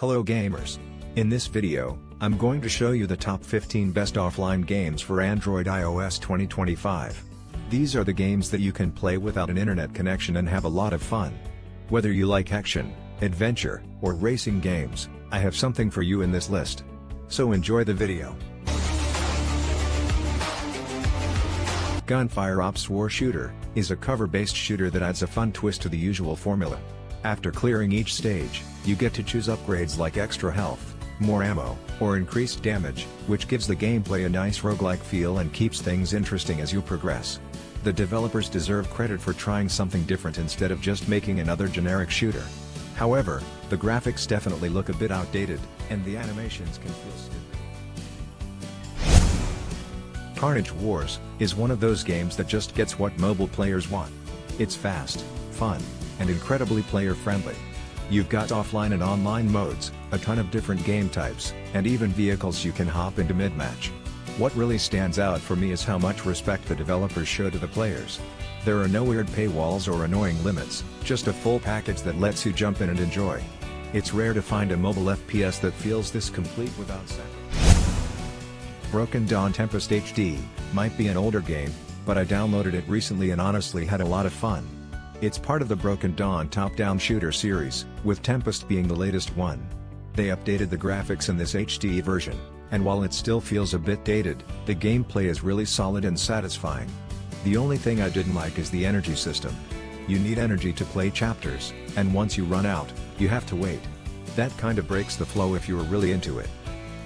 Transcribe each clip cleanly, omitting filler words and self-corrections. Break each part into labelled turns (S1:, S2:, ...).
S1: Hello gamers. In this video, I'm going to show you the top 15 best offline games for Android iOS 2025. These are the games that you can play without an internet connection and have a lot of fun. Whether you like action, adventure, or racing games, I have something for you in this list. So enjoy the video. Gunfire Ops War Shooter is a cover-based shooter that adds a fun twist to the usual formula. After clearing each stage, you get to choose upgrades like extra health, more ammo, or increased damage, which gives the gameplay a nice roguelike feel and keeps things interesting as you progress. The developers deserve credit for trying something different instead of just making another generic shooter. However, the graphics definitely look a bit outdated, and the animations can feel stupid. Carnage Wars is one of those games that just gets what mobile players want. It's fast, fun, and incredibly player-friendly. You've got offline and online modes, a ton of different game types, and even vehicles you can hop into mid-match. What really stands out for me is how much respect the developers show to the players. There are no weird paywalls or annoying limits, just a full package that lets you jump in and enjoy. It's rare to find a mobile FPS that feels this complete without sacrifice. Broken Dawn Tempest HD might be an older game, but I downloaded it recently and honestly had a lot of fun. It's part of the Broken Dawn top-down shooter series, with Tempest being the latest one. They updated the graphics in this HD version, and while it still feels a bit dated, the gameplay is really solid and satisfying. The only thing I didn't like is the energy system. You need energy to play chapters, and once you run out, you have to wait. That kinda breaks the flow if you were really into it.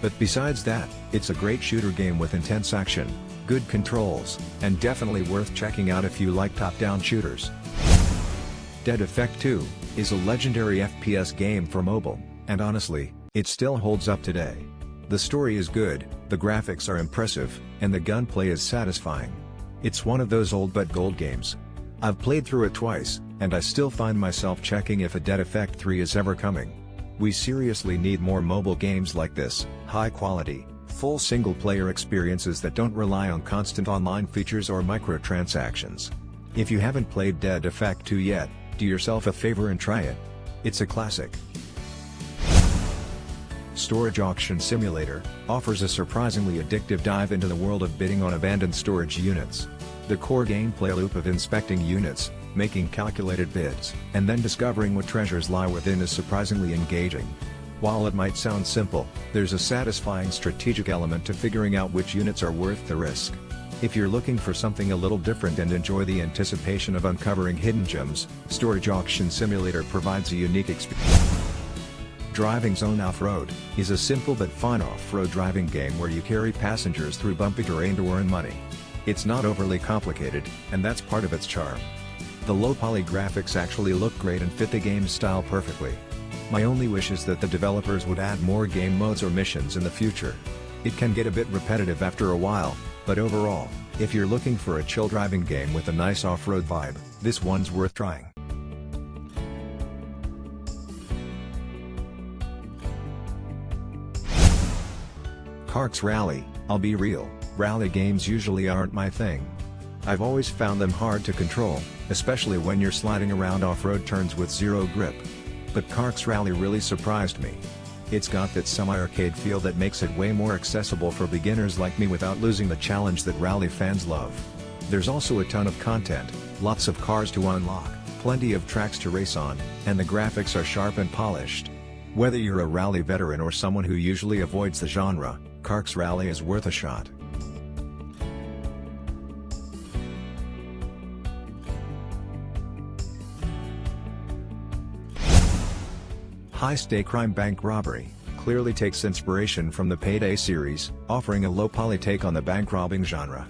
S1: But besides that, it's a great shooter game with intense action, good controls, and definitely worth checking out if you like top-down shooters. Dead Effect 2 is a legendary FPS game for mobile, and honestly, it still holds up today. The story is good, the graphics are impressive, and the gunplay is satisfying. It's one of those old but gold games. I've played through it twice, and I still find myself checking if a Dead Effect 3 is ever coming. We seriously need more mobile games like this, high quality, full single-player experiences that don't rely on constant online features or microtransactions. If you haven't played Dead Effect 2 yet, do yourself a favor and try it. It's a classic. Storage Auction Simulator offers a surprisingly addictive dive into the world of bidding on abandoned storage units. The core gameplay loop of inspecting units, making calculated bids, and then discovering what treasures lie within is surprisingly engaging. While it might sound simple, there's a satisfying strategic element to figuring out which units are worth the risk. If you're looking for something a little different and enjoy the anticipation of uncovering hidden gems, Storage Auction Simulator provides a unique experience. Driving Zone Offroad is a simple but fun off-road driving game where you carry passengers through bumpy terrain to earn money. It's not overly complicated, and that's part of its charm. The low-poly graphics actually look great and fit the game's style perfectly. My only wish is that the developers would add more game modes or missions in the future. It can get a bit repetitive after a while, but overall, if you're looking for a chill driving game with a nice off-road vibe, this one's worth trying. CarX Rally, I'll be real, rally games usually aren't my thing. I've always found them hard to control, especially when you're sliding around off-road turns with zero grip. But CarX Rally really surprised me. It's got that semi-arcade feel that makes it way more accessible for beginners like me without losing the challenge that rally fans love. There's also a ton of content, lots of cars to unlock, plenty of tracks to race on, and the graphics are sharp and polished. Whether you're a rally veteran or someone who usually avoids the genre, CarX Rally is worth a shot. High-stake crime bank robbery clearly takes inspiration from the Payday series, offering a low-poly take on the bank robbing genre.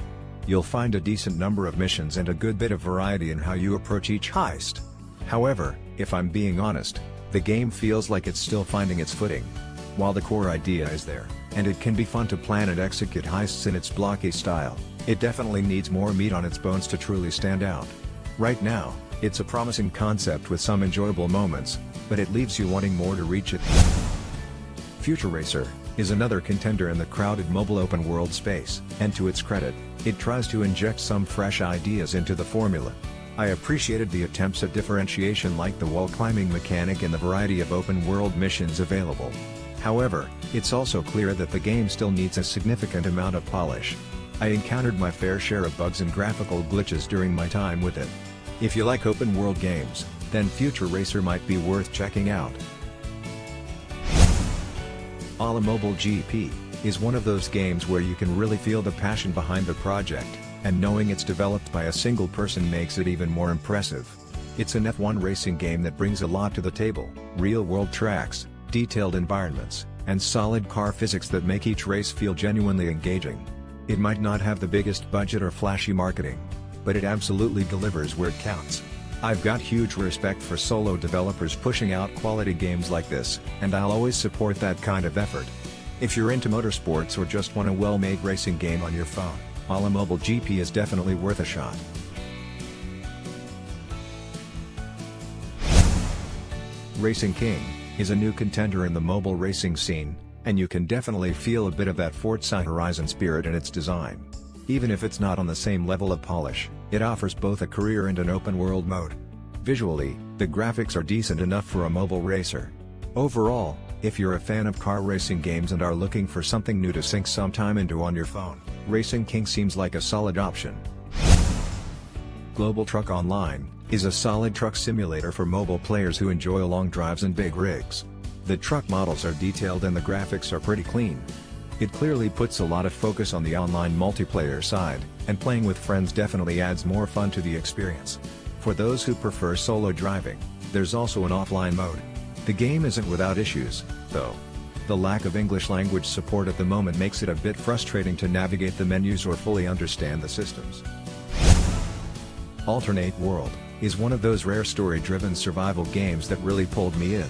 S1: You'll find a decent number of missions and a good bit of variety in how you approach each heist. However, if I'm being honest, the game feels like it's still finding its footing. While the core idea is there, and it can be fun to plan and execute heists in its blocky style, it definitely needs more meat on its bones to truly stand out. Right now, it's a promising concept with some enjoyable moments, but it leaves you wanting more to reach it. Future Racer is another contender in the crowded mobile open world space, and to its credit, it tries to inject some fresh ideas into the formula. I appreciated the attempts at differentiation like the wall climbing mechanic and the variety of open-world missions available. However, it's also clear that the game still needs a significant amount of polish. I encountered my fair share of bugs and graphical glitches during my time with it. If you like open-world games, then Future Racer might be worth checking out. A la Mobile GP is one of those games where you can really feel the passion behind the project, and knowing it's developed by a single person makes it even more impressive. It's an F1 racing game that brings a lot to the table: real-world tracks, detailed environments, and solid car physics that make each race feel genuinely engaging. It might not have the biggest budget or flashy marketing, but it absolutely delivers where it counts. I've got huge respect for solo developers pushing out quality games like this, and I'll always support that kind of effort. If you're into motorsports or just want a well-made racing game on your phone, a la Mobile GP is definitely worth a shot. Racing King is a new contender in the mobile racing scene, and you can definitely feel a bit of that Forza Horizon spirit in its design. Even if it's not on the same level of polish, it offers both a career and an open-world mode. Visually, the graphics are decent enough for a mobile racer. Overall, if you're a fan of car racing games and are looking for something new to sink some time into on your phone, Racing King seems like a solid option. Global Truck Online is a solid truck simulator for mobile players who enjoy long drives and big rigs. The truck models are detailed and the graphics are pretty clean. It clearly puts a lot of focus on the online multiplayer side, and playing with friends definitely adds more fun to the experience. For those who prefer solo driving, there's also an offline mode. The game isn't without issues, though. The lack of English language support at the moment makes it a bit frustrating to navigate the menus or fully understand the systems. Alternate World is one of those rare story-driven survival games that really pulled me in.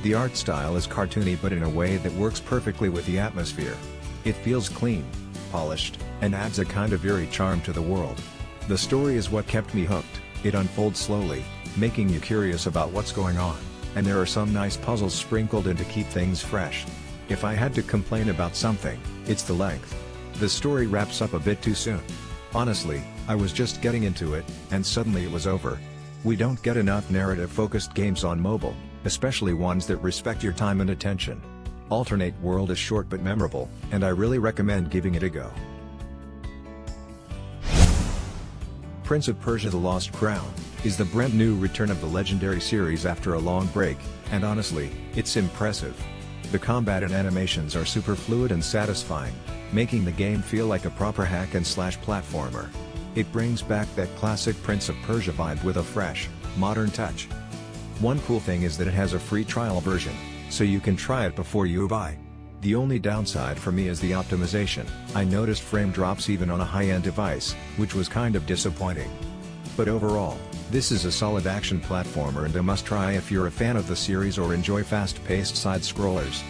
S1: The art style is cartoony but in a way that works perfectly with the atmosphere. It feels clean, polished, and adds a kind of eerie charm to the world. The story is what kept me hooked. It unfolds slowly, making you curious about what's going on, and there are some nice puzzles sprinkled in to keep things fresh. If I had to complain about something, it's the length. The story wraps up a bit too soon. Honestly, I was just getting into it, and suddenly it was over. We don't get enough narrative-focused games on mobile, especially ones that respect your time and attention. Alternate World is short but memorable, and I really recommend giving it a go. Prince of Persia: The Lost Crown is the brand new return of the legendary series after a long break, and honestly, it's impressive. The combat and animations are super fluid and satisfying, making the game feel like a proper hack-and-slash platformer. It brings back that classic Prince of Persia vibe with a fresh, modern touch. One cool thing is that it has a free trial version, so you can try it before you buy. The only downside for me is the optimization. I noticed frame drops even on a high-end device, which was kind of disappointing. But overall, this is a solid action platformer and a must-try if you're a fan of the series or enjoy fast-paced side-scrollers.